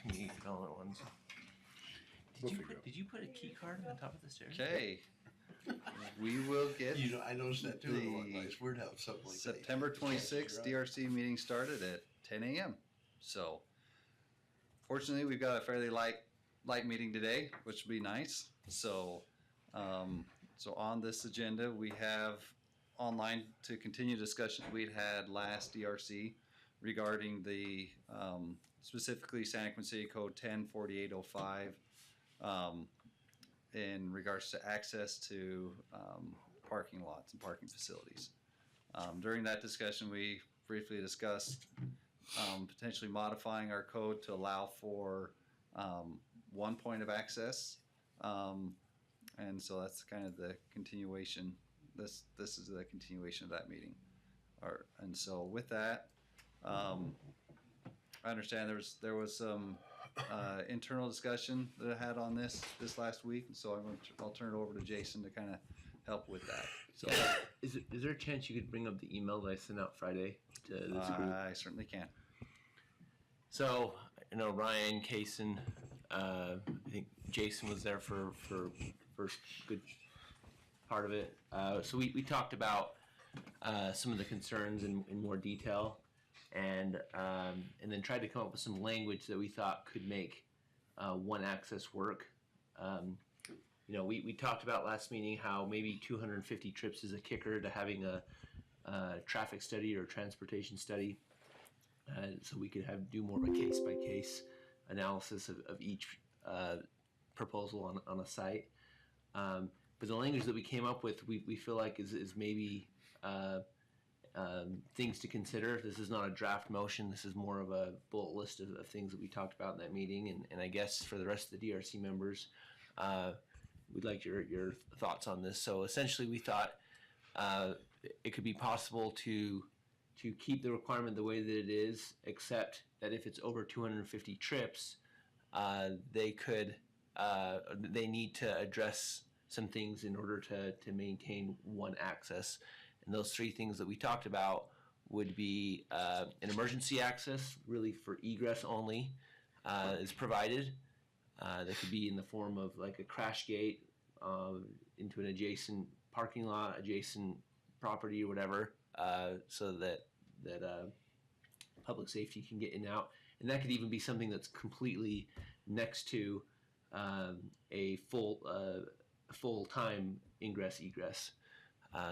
community development ones. Did you put a key card on the top of the stairs? Okay. We will get I noticed that too. It's weird how something like September 26th DRC meeting started at 10 a.m. So, fortunately, we've got a fairly light meeting today, which will be nice. So, so on this agenda, we have online to continue discussion we'd had last DRC regarding the specifically Santaquin City Code 104805 in regards to access to parking lots and parking facilities. During that discussion, we briefly discussed potentially modifying our code to allow for one point of access, and so that's kind of the continuation. This is the continuation of that meeting. And so with that, I understand there was some internal discussion that I had on this last week, so I'll turn it over to Jason to kind of help with that. So, is there a chance you could bring up the email that I sent out Friday to this group? I certainly can. So, Ryan, Kaysen, I think Jason was there for first good part of it. So we talked about some of the concerns in more detail, and then tried to come up with some language that we thought could make one access work. We talked about last meeting how maybe 250 trips is a kicker to having a traffic study or transportation study. So we could do more of a case-by-case analysis of each proposal on a site. But the language that we came up with, we feel like is maybe things to consider. This is not a draft motion. This is more of a bullet list of things that we talked about in that meeting. And I guess for the rest of the DRC members, we'd like your thoughts on this. So essentially we thought it could be possible to keep the requirement the way that it is, except that if it's over 250 trips, they need to address some things in order to maintain one access. And those three things that we talked about would be an emergency access, really for egress only, is provided. That could be in the form of like a crash gate into an adjacent parking lot, adjacent property or whatever, so that public safety can get in and out. And that could even be something that's completely next to a full-time ingress egress.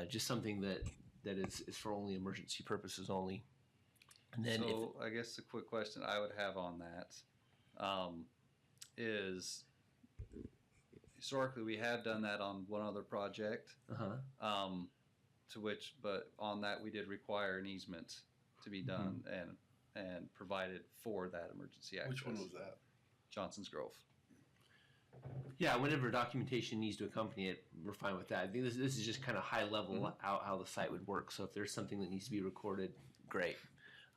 Just something that is for only emergency purposes only. And then I guess the quick question I would have on that is historically we have done that on one other project, but on that we did require an easement to be done and provided for that emergency access. Which one was that? Johnson's Grove. Yeah, whatever documentation needs to accompany it, we're fine with that. I think this is just kind of high level how the site would work. So if there's something that needs to be recorded, great.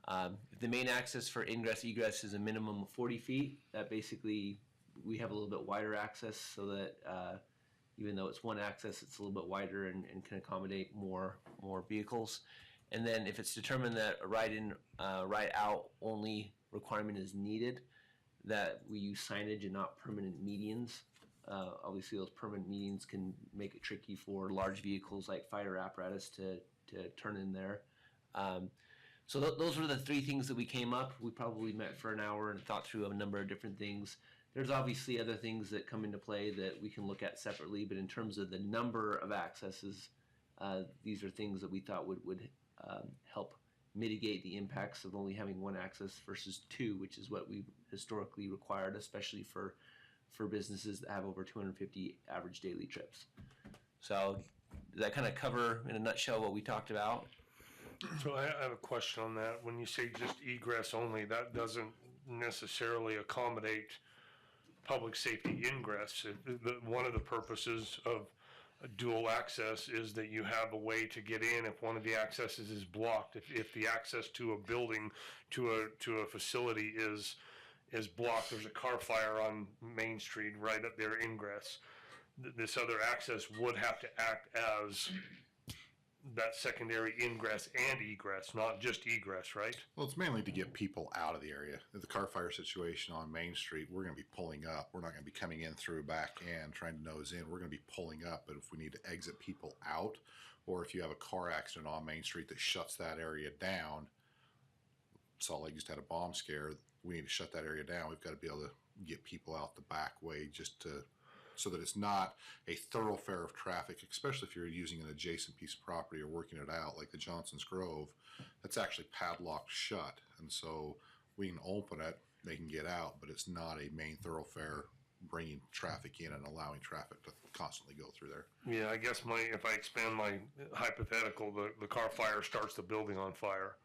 If the main access for ingress egress is a minimum of 40 feet, that basically we have a little bit wider access so that even though it's one access, it's a little bit wider and can accommodate more vehicles. And then if it's determined that a ride-in, ride-out only requirement is needed, that we use signage and not permanent medians. Obviously, those permanent medians can make it tricky for large vehicles like fire apparatus to turn in there. So those were the three things that we came up. We probably met for an hour and thought through a number of different things. There's obviously other things that come into play that we can look at separately, but in terms of the number of accesses, these are things that we thought would help mitigate the impacts of only having one access versus two, which is what we've historically required, especially for businesses that have over 250 average daily trips. So does that kind of cover in a nutshell what we talked about? So I have a question on that. When you say just egress only, that doesn't necessarily accommodate public safety ingress. One of the purposes of dual access is that you have a way to get in if one of the accesses is blocked. If the access to a building, to a facility is blocked, there's a car fire on Main Street right at their ingress. This other access would have to act as that secondary ingress and egress, not just egress, right? Well, it's mainly to get people out of the area. In the car fire situation on Main Street, we're going to be pulling up. We're not going to be coming in through back end trying to nose in. We're going to be pulling up. But if we need to exit people out, or if you have a car accident on Main Street that shuts that area down, Salt Lake just had a bomb scare. We need to shut that area down. We've got to be able to get people out the back way so that it's not a thoroughfare of traffic, especially if you're using an adjacent piece of property or working it out like the Johnson's Grove. That's actually padlocked shut. And so we can open it, they can get out, but it's not a main thoroughfare bringing traffic in and allowing traffic to constantly go through there. Yeah, I guess if I expand my hypothetical, the car fire starts the building on fire.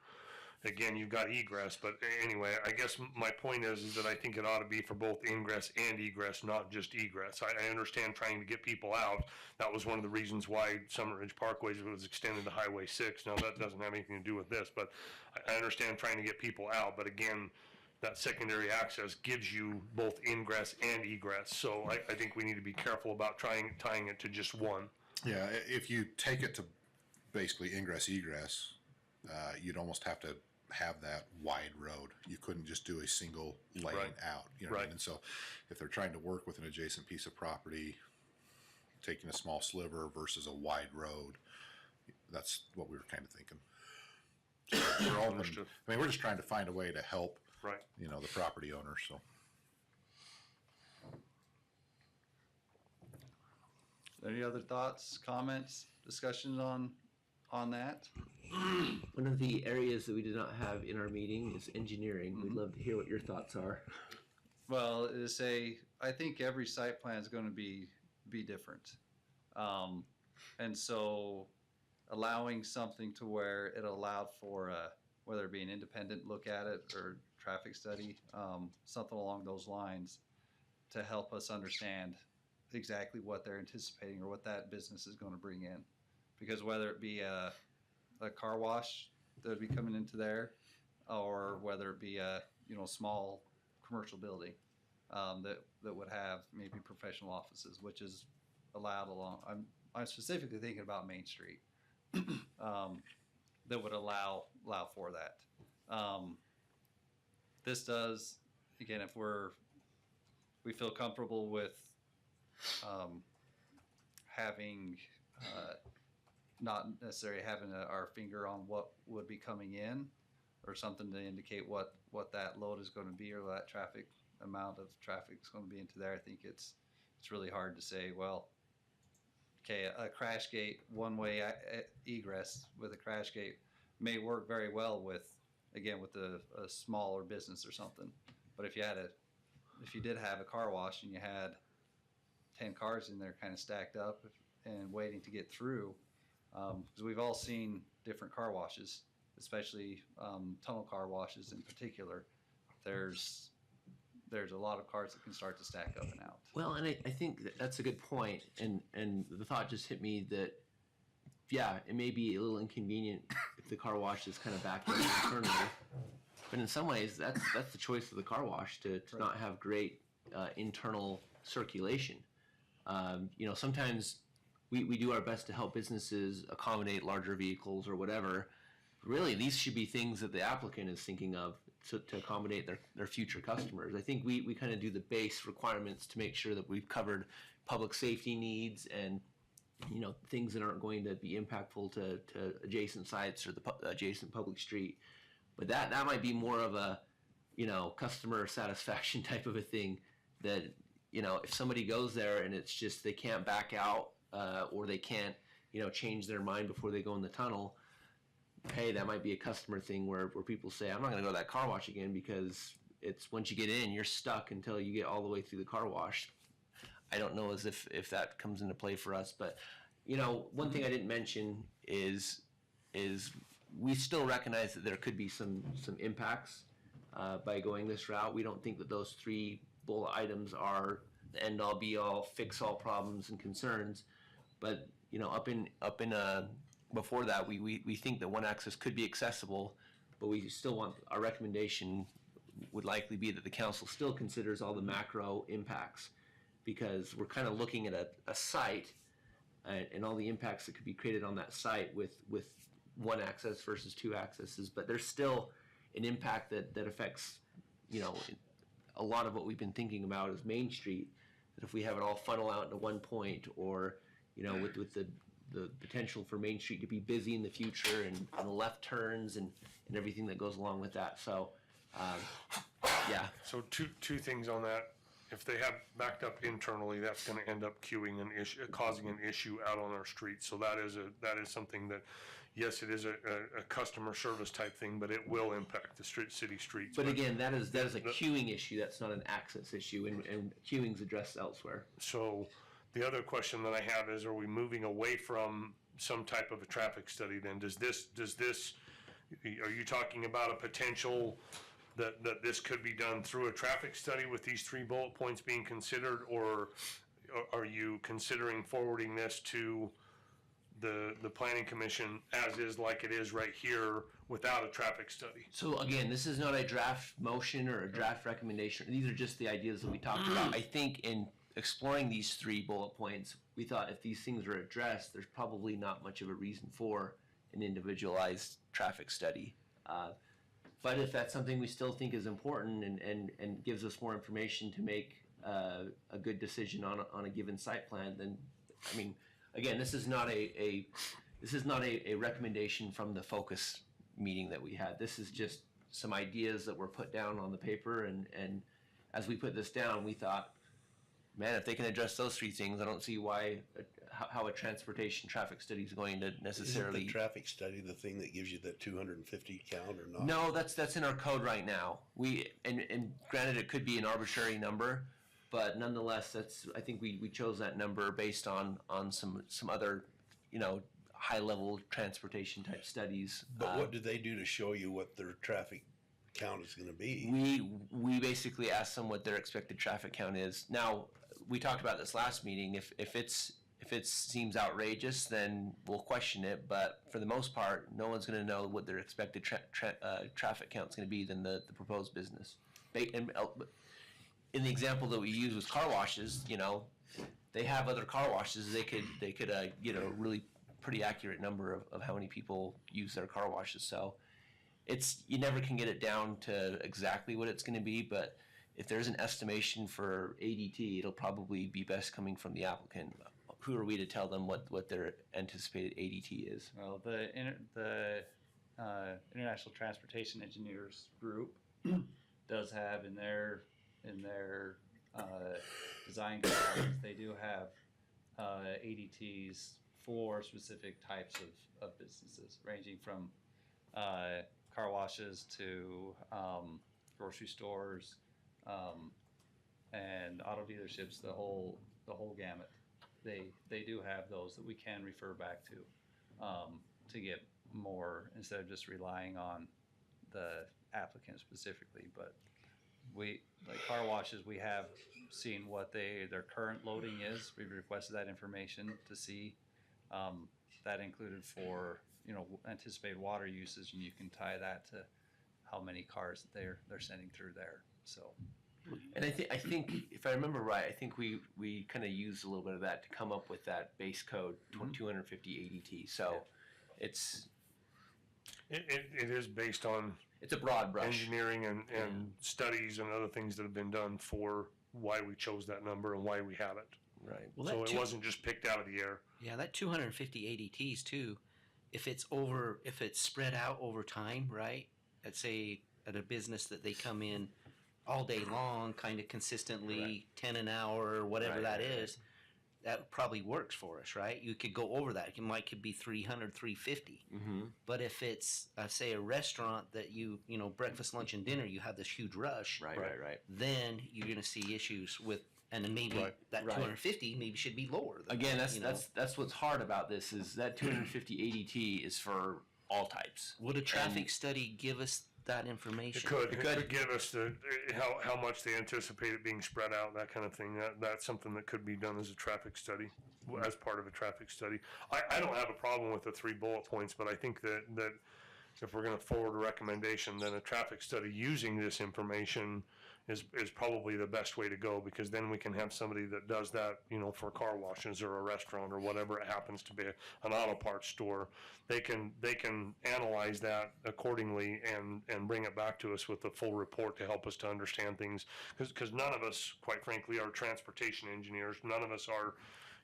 Again, you've got egress, but anyway, I guess my point is that I think it ought to be for both ingress and egress, not just egress. I understand trying to get people out. That was one of the reasons why Summit Ridge Parkway was extended to Highway 6. Now, that doesn't have anything to do with this, but I understand trying to get people out. But again, that secondary access gives you both ingress and egress. So I think we need to be careful about tying it to just one. Yeah, if you take it to basically ingress, egress, you'd almost have to have that wide road. You couldn't just do a single lane out. You know what I mean? And so if they're trying to work with an adjacent piece of property, taking a small sliver versus a wide road, that's what we were kind of thinking. So we're open. I mean, we're just trying to find a way to help, the property owner. So. Any other thoughts, comments, discussions on that? One of the areas that we did not have in our meeting is engineering. We'd love to hear what your thoughts are. Well, I think every site plan is going to be different. And so allowing something to where it allowed for whether it be an independent look at it or traffic study, something along those lines to help us understand exactly what they're anticipating or what that business is going to bring in. Because whether it be a car wash that would be coming into there, or whether it be a small commercial building that would have maybe professional offices, which is allowed along. I'm specifically thinking about Main Street that would allow for that. This does, again, if we feel comfortable with having. Not necessarily having our finger on what would be coming in or something to indicate what that load is going to be or that amount of traffic is going to be into there. I think it's really hard to say, well, okay, a crash gate, one-way egress with a crash gate may work very well with a smaller business or something. But if you did have a car wash and you had 10 cars in there kind of stacked up and waiting to get through, because we've all seen different car washes, especially tunnel car washes in particular. There's a lot of cars that can start to stack up and out. Well, and I think that's a good point. And the thought just hit me that, yeah, it may be a little inconvenient if the car wash is kind of back internally. But in some ways, that's the choice of the car wash to not have great internal circulation. Sometimes we do our best to help businesses accommodate larger vehicles or whatever. Really, these should be things that the applicant is thinking of to accommodate their future customers. I think we kind of do the base requirements to make sure that we've covered public safety needs and things that aren't going to be impactful to adjacent sites or the adjacent public street. But that might be more of a customer satisfaction type of a thing that if somebody goes there and it's just they can't back out or they can't change their mind before they go in the tunnel. Hey, that might be a customer thing where people say, I'm not going to go to that car wash again because it's once you get in, you're stuck until you get all the way through the car wash. I don't know as if that comes into play for us, but one thing I didn't mention is we still recognize that there could be some impacts by going this route. We don't think that those 3 bullet items are the end all be all, fix all problems and concerns, but before that, we think that one access could be accessible, but we still want, our recommendation would likely be that the council still considers all the macro impacts, because we're kind of looking at a site and all the impacts that could be created on that site with one access versus two accesses. But there's still an impact that affects, a lot of what we've been thinking about is Main Street. That if we have it all funnel out into one point, or with the potential for Main Street to be busy in the future, and the left turns and everything that goes along with that. So, yeah. So two things on that. If they have backed up internally, that's going to end up causing an issue out on our streets. So that is something that, yes, it is a customer service type thing, but it will impact the city streets. But again, that is a queuing issue. That's not an access issue, and queuing's addressed elsewhere. So the other question that I have is, are we moving away from some type of a traffic study then? Does this, are you talking about a potential that this could be done through a traffic study with these 3 bullet points being considered, or are you considering forwarding this to the planning commission as is, like it is right here, without a traffic study? So again, this is not a draft motion or a draft recommendation. These are just the ideas that we talked about. I think in exploring these 3 bullet points, we thought if these things are addressed, there's probably not much of a reason for an individualized traffic study. But if that's something we still think is important and gives us more information to make a good decision on a given site plan, then, I mean, again, this is not a recommendation from the focus meeting that we had. This is just some ideas that were put down on the paper, and as we put this down, we thought, man, if they can address those 3 things, I don't see how a transportation traffic study is going to necessarily. Isn't the traffic study the thing that gives you that 250 count or not? No, that's in our code right now. And granted, it could be an arbitrary number, but nonetheless, I think we chose that number based on some other, high level transportation type studies. But what do they do to show you what their traffic count is going to be? We basically asked them what their expected traffic count is. Now, we talked about this last meeting. If it seems outrageous, then we'll question it. But for the most part, no one's going to know what their expected traffic count is going to be than the proposed business. In the example that we use with car washes, they have other car washes. They could get a really pretty accurate number of how many people use their car washes. So you never can get it down to exactly what it's going to be, but if there's an estimation for ADT, it'll probably be best coming from the applicant. Who are we to tell them what their anticipated ADT is? Well, the International Transportation Engineers Group does have in their design guidelines, they do have ADTs for specific types of businesses, ranging from car washes to grocery stores and auto dealerships, the whole gamut. They do have those that we can refer back to get more, instead of just relying on the applicant specifically. But we, like car washes, we have seen what their current loading is. We've requested that information to see that included for anticipated water usage, and you can tie that to how many cars that they're sending through there. So. And I think if I remember right, I think we kind of used a little bit of that to come up with that base code 250 ADT. So it is based on, it's a broad brush, engineering and studies and other things that have been done for why we chose that number and why we have it. Right. Well, so it wasn't just picked out of the air. Yeah, that 250 ADTs too, if it's spread out over time, right? Let's say at a business that they come in all day long, kind of consistently, right, 10 an hour, whatever right, that right, is, that probably works for us, right? You could go over that. It could be 300, 350. Mm-hmm. But if it's, say, a restaurant that breakfast, lunch, and dinner, you have this huge rush. Right. Then you're going to see issues with, and then maybe that 250 maybe should be lower. Again, that's what's hard about this is that 250 ADT is for all types. Would a traffic study give us that information? It could give us how much they anticipate it being spread out, that kind of thing. That's something that could be done as a traffic study, as part of a traffic study. I don't have a problem with the 3 bullet points, but I think that if we're going to forward a recommendation, then a traffic study using this information is probably the best way to go, because then we can have somebody that does that, for car washes or a restaurant or whatever it happens to be, an auto parts store. They can analyze that accordingly and bring it back to us with a full report to help us to understand things, because none of us, quite frankly, are transportation engineers. None of us are,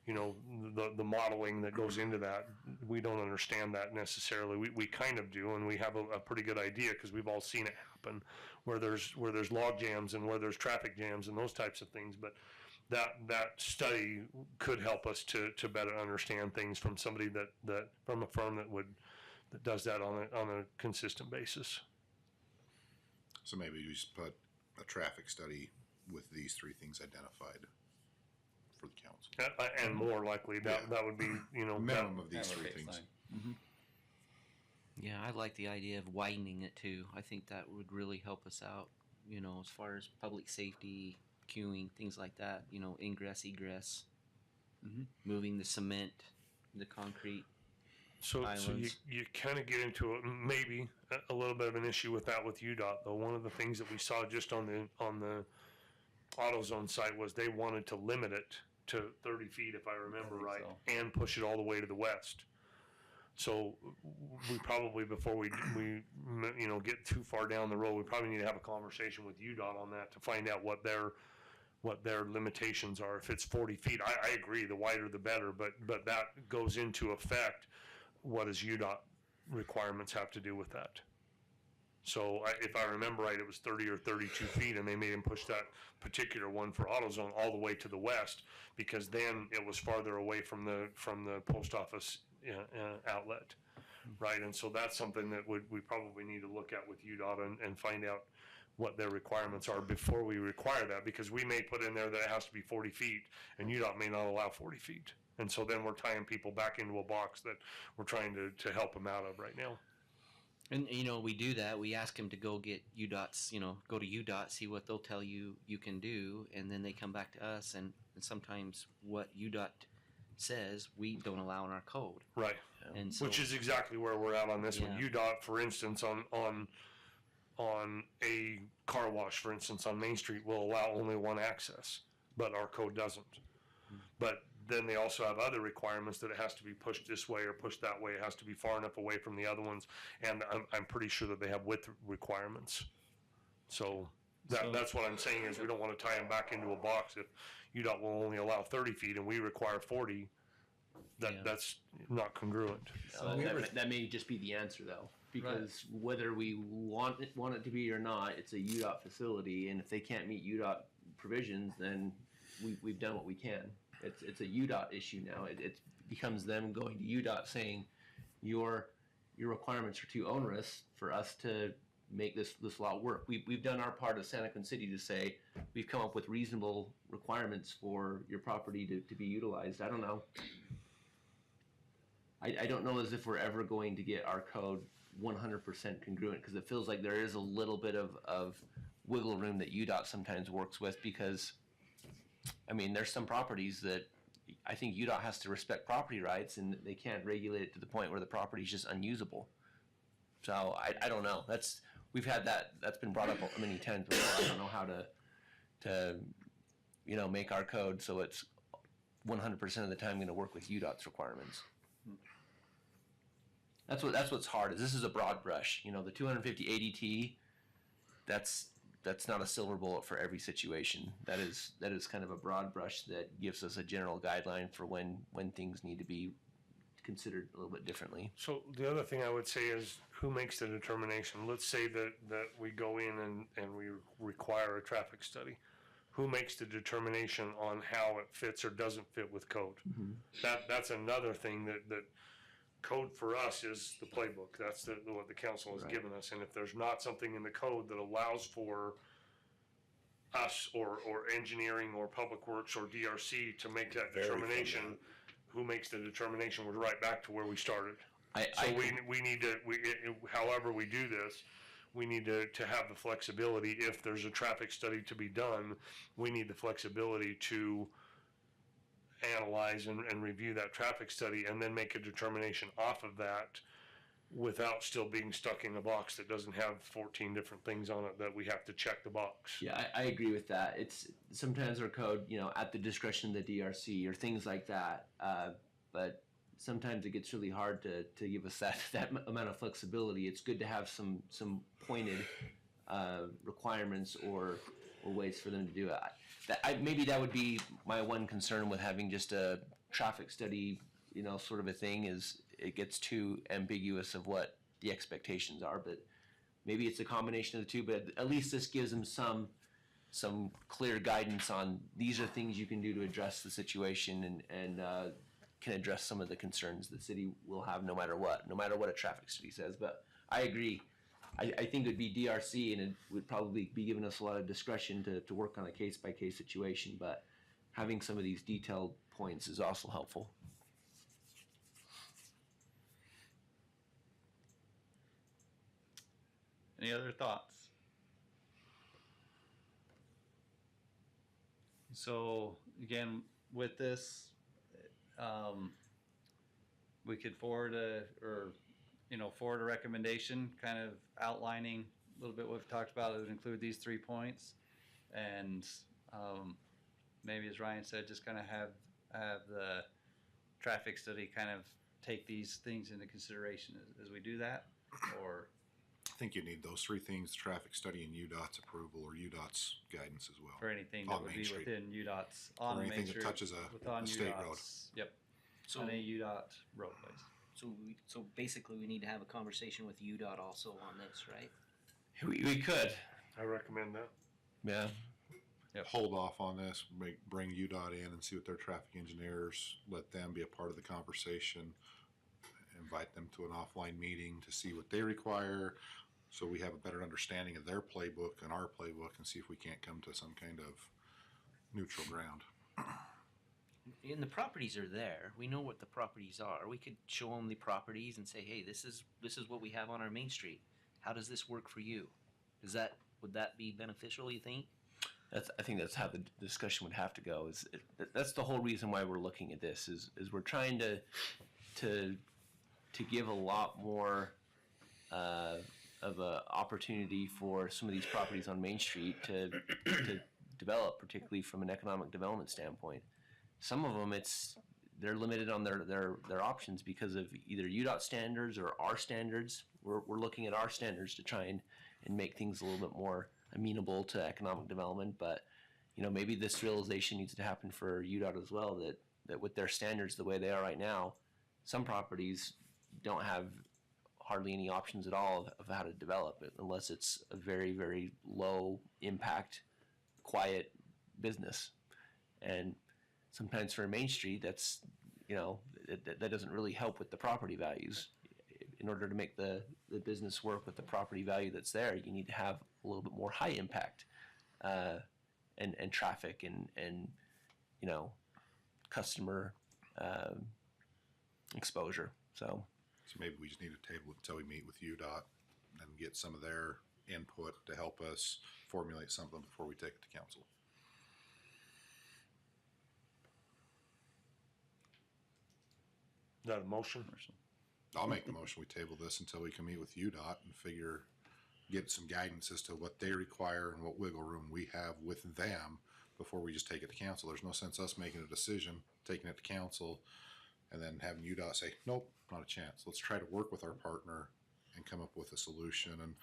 the modeling that goes into that. We don't understand that necessarily. We kind of do, and we have a pretty good idea because we've all seen it happen where there's log jams and where there's traffic jams and those types of things. But that study could help us to better understand things from somebody that from a firm that does that on a consistent basis. So maybe you just put a traffic study with these three things identified for the council. And more likely that would be, Minimum of these Have a three baseline. things. Yeah, I like the idea of widening it too. I think that would really help us out, as far as public safety, queuing, things like that, ingress, egress, moving the cement, the concrete. So Islands. you kind of get into maybe a little bit of an issue with that with UDOT though. One of the things that we saw just on the AutoZone site was they wanted to limit it to 30 feet, if I remember right, so. and push it all the way to the west. So we probably, before we get too far down the road, we probably need to have a conversation with UDOT on that to find out what their limitations are. If it's 40 feet, I agree, the wider the better, but that goes into effect. What does UDOT requirements have to do with that? So if I remember right, it was 30 or 32 feet, and they made him push that particular one for AutoZone all the way to the west, because then it was farther away from the post office outlet, right? And so that's something that we probably need to look at with UDOT and find out what their requirements are before we require that, because we may put in there that it has to be 40 feet, and UDOT may not allow 40 feet. And so then we're tying people back into a box that we're trying to help them out of right now. And, we do that. We ask them to go get UDOT's, go to UDOT, see what they'll tell you can do, and then they come back to us, and sometimes what UDOT says we don't allow in our code. Right. And so, Which is exactly where we're at on this one. Yeah. UDOT, for instance, on a car wash, for instance, on Main Street, will allow only one access, but our code doesn't. But then they also have other requirements that it has to be pushed this way or pushed that way. It has to be far enough away from the other ones, and I'm pretty sure that they have width requirements. So that's what I'm saying is we don't want to tie them back into a box. If UDOT will only allow 30 feet and we require 40, that's not congruent. That may just be the answer though, because whether we want it to be or not, it's a UDOT facility, and if they can't meet UDOT provisions, then we've done what we can. It's a UDOT issue now. It becomes them going to UDOT saying your requirements are too onerous for us to make this law work. We've done our part as Santaquin City to say we've come up with reasonable requirements for your property to be utilized. I don't know. I don't know as if we're ever going to get our code 100% congruent, because it feels like there is a little bit of wiggle room that UDOT sometimes works with, because there's some properties that I think UDOT has to respect property rights, and they can't regulate it to the point where the property is just unusable. So I don't know. That's been brought up many times before. I don't know how to make our code so it's 100% of the time going to work with UDOT's requirements. That's what's hard. Is this is a broad brush. The 250 ADT. That's not a silver bullet for every situation. That is kind of a broad brush that gives us a general guideline for when things need to be considered a little bit differently. So the other thing I would say is, who makes the determination? Let's say that we go in and we require a traffic study. Who makes the determination on how it fits or doesn't fit with code? Mm-hmm. That's another thing that code for us is the playbook. That's what the council has given us. And if there's not something in the code that allows for us or engineering or public works or DRC to make that determination, who makes the determination? We're right back to where we started. We need to, however we do this, we need to have the flexibility. If there's a traffic study to be done, we need the flexibility to analyze and review that traffic study and then make a determination off of that without still being stuck in a box that doesn't have 14 different things on it that we have to check the box. Yeah, I agree with that. It's sometimes our code, at the discretion of the DRC or things like that. But sometimes it gets really hard to give us that amount of flexibility. It's good to have some pointed requirements or ways for them to do it. Maybe that would be my one concern with having just a traffic study, sort of a thing, is it gets too ambiguous of what the expectations are. But maybe it's a combination of the two. But at least this gives them some clear guidance on these are things you can do to address the situation and can address some of the concerns the city will have no matter what a traffic study says. But I agree. I think it would be DRC, and it would probably be giving us a lot of discretion to work on a case-by-case situation, but having some of these detailed points is also helpful. Any other thoughts? So again, with this, we could forward a recommendation, kind of outlining a little bit what we've talked about. It would include these 3 points, and maybe, as Ryan said, just kind of have the traffic study kind of take these things into consideration as we do that, or. I think you need those 3 things: traffic study and UDOT's approval or UDOT's guidance as well. For anything that On would Main be Street. within UDOT's on Or Main anything that Street. touches a state road. Yep. So, On a UDOT roadways. so basically, we need to have a conversation with UDOT also on this, right? We could. I recommend that. Yeah. Hold off on this, bring UDOT in and see what their traffic engineers, let them be a part of the conversation, invite them to an offline meeting to see what they require, so we have a better understanding of their playbook and our playbook, and see if we can't come to some kind of neutral ground. And the properties are there. We know what the properties are. We could show them the properties and say, hey, this is what we have on our Main Street. How does this work for you? Would that be beneficial, you think? I think that's how the discussion would have to go. That's the whole reason why we're looking at this is we're trying to give a lot more of a opportunity for some of these properties on Main Street to develop, particularly from an economic development standpoint. Some of them, they're limited on their options because of either UDOT standards or our standards. We're looking at our standards to try and make things a little bit more amenable to economic development. But maybe this realization needs to happen for UDOT as well, that with their standards the way they are right now, some properties don't have hardly any options at all of how to develop it unless it's a very, very low impact, quiet business. And sometimes for Main Street, that's, that doesn't really help with the property values. In order to make the business work with the property value that's there, you need to have a little bit more high impact and traffic and customer exposure. So maybe we just need to table it until we meet with UDOT and get some of their input to help us formulate something before we take it to council. Is that a motion? I'll make the motion. We table this until we can meet with UDOT and get some guidance as to what they require and what wiggle room we have with them before we just take it to council. There's no sense us making a decision, taking it to council, and then having UDOT say, nope, not a chance. Let's try to work with our partner and come up with a solution. And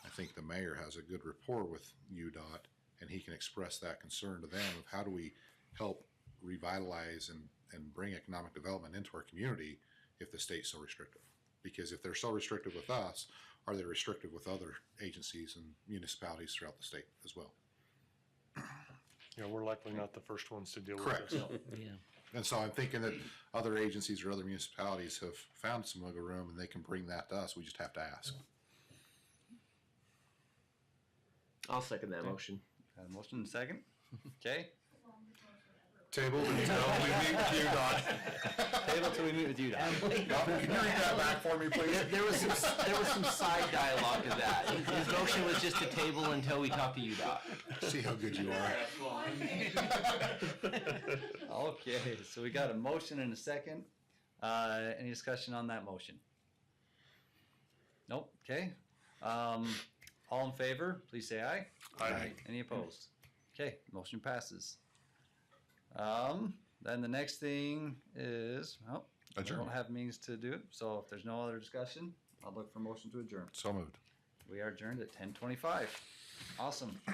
I think the mayor has a good rapport with UDOT, and he can express that concern to them of how do we help revitalize and bring economic development into our community if the state's so restrictive. Because if they're so restrictive with us, are they restrictive with other agencies and municipalities throughout the state as well? Yeah, we're likely not the first ones to deal Correct. with this. Yeah. And so I'm thinking that other agencies or other municipalities have found some wiggle room and they can bring that to us. We just have to ask. I'll second that motion. Got a motion and a second? Okay. Table until we meet with UDOT. Table till we meet with UDOT. Can you read that back for me, please? There was some side dialogue to that. His motion was just to table until we talk to UDOT. See how good you are. Okay, so we got a motion and a second. Any discussion on that motion? Nope. Okay. All in favor, please say aye. Aye. Any opposed? Okay, motion passes. Then the next thing is, well, we Adjourn. don't have means to do it, so if there's no other discussion, I'll look for motion to adjourn. So moved. We are adjourned at 10:25. Awesome.